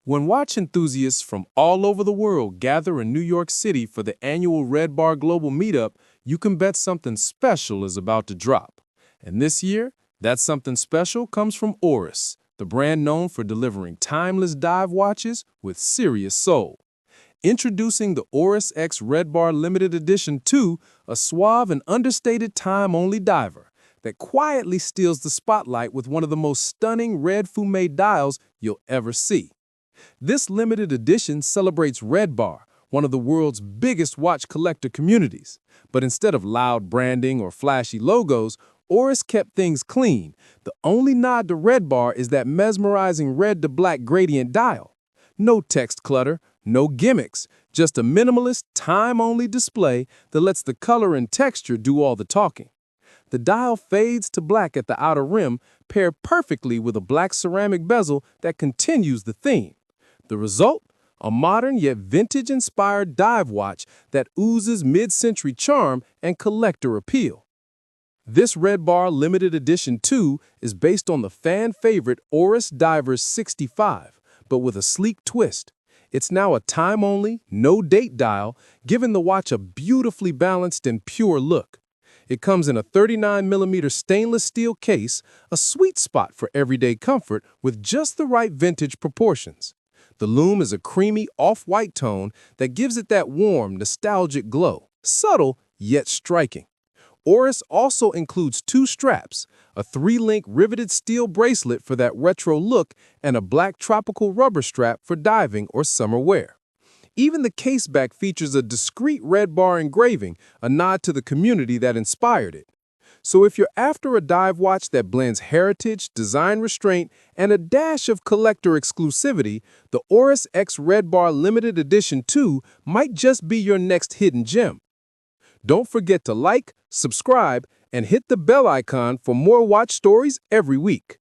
When watch enthusiasts from all over the world gather in New York City for the annual RedBar Global Meetup, you can bet something special is about to drop. And this year, that something special comes from Oris, the brand known for delivering timeless dive watches with serious soul. Introducing the Oris X RedBar Limited Edition 2, a suave and understated time-only diver that quietly steals the spotlight with one of the most stunning red Fumé dials you'll ever see. This limited edition celebrates RedBar, one of the world's biggest watch collector communities. But instead of loud branding or flashy logos, Oris kept things clean. The only nod to RedBar is that mesmerizing red-to-black gradient dial. No text clutter, no gimmicks, just a minimalist, time-only display that lets the color and texture do all the talking. The dial fades to black at the outer rim, paired perfectly with a black ceramic bezel that continues the theme. The result? A modern yet vintage-inspired dive watch that oozes mid-century charm and collector appeal. This RedBar Limited Edition 2 is based on the fan-favorite Oris Divers 65, but with a sleek twist. It's now a time-only, no-date dial, giving the watch a beautifully balanced and pure look. It comes in a 39mm stainless steel case, a sweet spot for everyday comfort with just the right vintage proportions. The lume is a creamy off-white tone that gives it that warm, nostalgic glow, subtle yet striking. Oris also includes two straps, a 3-link riveted steel bracelet for that retro look and a black tropical rubber strap for diving or summer wear. Even the caseback features a discreet RedBar engraving, a nod to the community that inspired it. So if you're after a dive watch that blends heritage, design restraint, and a dash of collector exclusivity, the Oris X RedBar Limited Edition 2 might just be your next hidden gem. Don't forget to like, subscribe, and hit the bell icon for more watch stories every week.